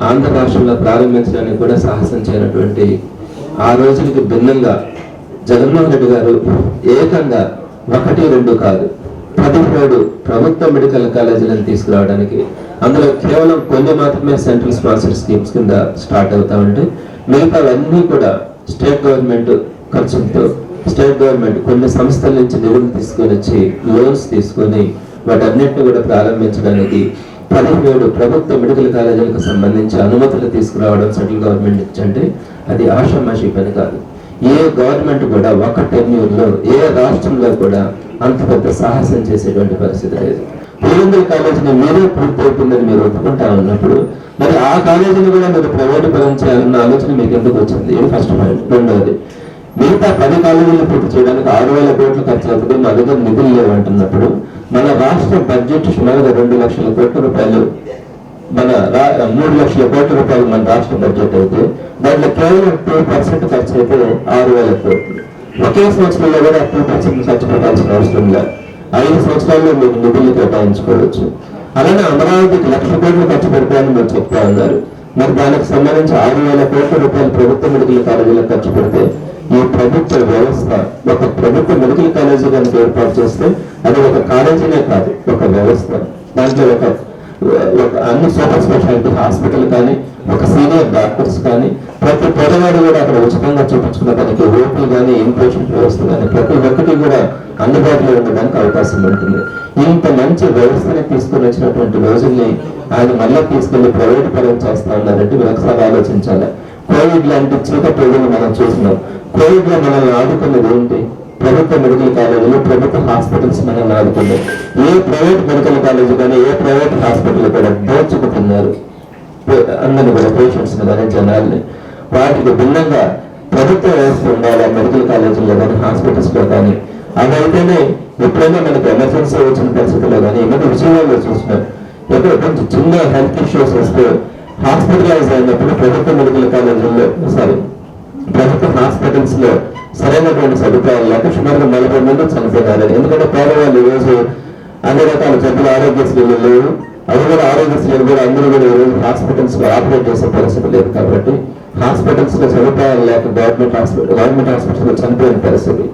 ఆంధ్ర రాష్ట్రంలో ప్రారంభించడానికి కూడా సాహసం చేయనటువంటి ఆ రోజులకి భిన్నంగా జగన్మోహన్ రెడ్డి గారు ఏకంగా 1-2 కాదు 17 ప్రభుత్వ మెడికల్ కాలేజీలను తీసుకురావడానికి, అందులో కేవలం కొన్ని మాత్రమే సెంట్రల్ స్పాన్సర్డ్ స్కీమ్స్ కింద స్టార్ట్ అవుతా ఉంటే మిగతావన్నీ కూడా స్టేట్ గవర్నమెంట్ ఖర్చులతో స్టేట్ గవర్నమెంట్ కొన్ని సంస్థల నుంచి నిధులు తీసుకొని వచ్చి లోన్స్ తీసుకొని వాటన్నిటిని కూడా ప్రారంభించడానికి 17 ప్రభుత్వ మెడికల్ కాలేజీలకు సంబంధించి అనుమతులు తీసుకురావడం సెంట్రల్ గవర్నమెంట్ నుంచి అంటే అది ఆషామాషి పని కాదు. ఏ గవర్నమెంట్ కూడా ఒక టెన్యూర్లో ఏ రాష్ట్రంలో కూడా అంత పెద్ద సాహసం చేసేటువంటి పరిస్థితి లేదు. పులివెందుల కాలేజీని మీరే పూర్తవుతుందని మీరు ఒప్పుకుంటా ఉన్నప్పుడు మరి ఆ కాలేజీని కూడా మీరు ప్రైవేట్ పరం చేయాలన్న ఆలోచన మీకు ఎందుకు వచ్చింది? ఇది ఫస్ట్ పాయింట్. రెండవది, మిగతా 10 కాలేజీలు పూర్తి చేయడానికి 6,000 కోట్లు ఖర్చు అవుతుంది, మా దగ్గర నిధులు లేవంటున్నప్పుడు మన రాష్ట్ర బడ్జెట్ సుమారుగా 2 లక్షల కోట్ల రూపాయలు, మన 3 లక్షల కోట్ల రూపాయలు మన రాష్ట్ర బడ్జెట్ అయితే దాంట్లో కేవలం 2% ఖర్చు అయితే 6,000 కోట్లు. ఒకే సంవత్సరంలో కూడా 2% ఖర్చు పెట్టాల్సిన అవసరం లేదు. 5 సంవత్సరాల్లో మీకు నిధులు కేటాయించుకోవచ్చు. అలానే అమరావతికి 1,00,000 కోట్లు ఖర్చు పెడతాయని మీరు చెప్తా ఉన్నారు. మరి దానికి సంబంధించి 6,000 కోట్ల రూపాయలు ప్రభుత్వ మెడికల్ కాలేజీలకు ఖర్చు పెడితే ఈ ప్రభుత్వ వ్యవస్థ ఒక ప్రభుత్వ మెడికల్ కాలేజీ కనుక ఏర్పాటు చేస్తే అది ఒక కాలేజీనే కాదు, ఒక వ్యవస్థ. దాంట్లో ఒక అన్ని సూపర్ స్పెషాలిటీ హాస్పిటల్ కానీ, ఒక సీనియర్ డాక్టర్స్ కానీ, ప్రతి పేదవాడు కూడా అక్కడ ఉచితంగా చూపించుకున్న దానికి ఓపీ కానీ, ఇన్పేషెంట్ వ్యవస్థ కానీ ప్రతి ఒక్కటి కూడా అందుబాటులో ఉండడానికి అవకాశం ఉంటుంది. ఇంత మంచి వ్యవస్థని తీసుకుని వచ్చినటువంటి రోజుల్ని ఆయన మళ్ళీ తీసుకెళ్లి ప్రైవేట్ పరం చేస్తా ఉన్నారంటే మీరు ఒకసారి ఆలోచించాలి. కోవిడ్ లాంటి చీకటి రోజులు మనం చూసినాం. కోవిడ్ లో మనల్ని ఆదుకున్నది ఏంటి? ప్రభుత్వ మెడికల్ కాలేజీలు, ప్రభుత్వ హాస్పిటల్స్ మనల్ని ఆదుకున్నాయి. ఏ ప్రైవేట్ మెడికల్ కాలేజీ కానీ ఏ ప్రైవేట్ హాస్పిటల్ కూడా దోచుకుంటున్నారు అందరినీ కూడా, పేషెంట్స్ కానీ జనాల్ని. వాటికి భిన్నంగా ప్రభుత్వ వ్యవస్థ ఉండాలి మెడికల్ కాలేజీల్లో కానీ హాస్పిటల్స్ లో కానీ. అవైతేనే ఎప్పుడైనా మనకు ఎమర్జెన్సీ వచ్చిన పరిస్థితుల్లో కానీ ఏమైనా విజయవాడలో చూసినాం, ఎక్కడ కొంచెం చిన్న హెల్త్ ఇష్యూస్ వస్తే హాస్పిటలైజ్ అయినప్పుడు ప్రభుత్వ మెడికల్ కాలేజీల్లో ప్రభుత్వ హాస్పిటల్స్ లో సరైనటువంటి సదుపాయాలు లేక సుమారుగా 40 మంది చనిపోయినారు. ఎందుకంటే పేదవాళ్ళు ఈరోజు అన్ని రకాల జబ్బులు ఆరోగ్యశ్రీలు లేవు. అవి కూడా ఆరోగ్యశ్రీలు కూడా అందరూ కూడా ఈరోజు హాస్పిటల్స్ లో ఆపరేట్ చేసే పరిస్థితి లేదు. కాబట్టి హాస్పిటల్స్ లో సదుపాయాలు లేక గవర్నమెంట్ హాస్పిటల్స్ లో చనిపోయిన పరిస్థితి.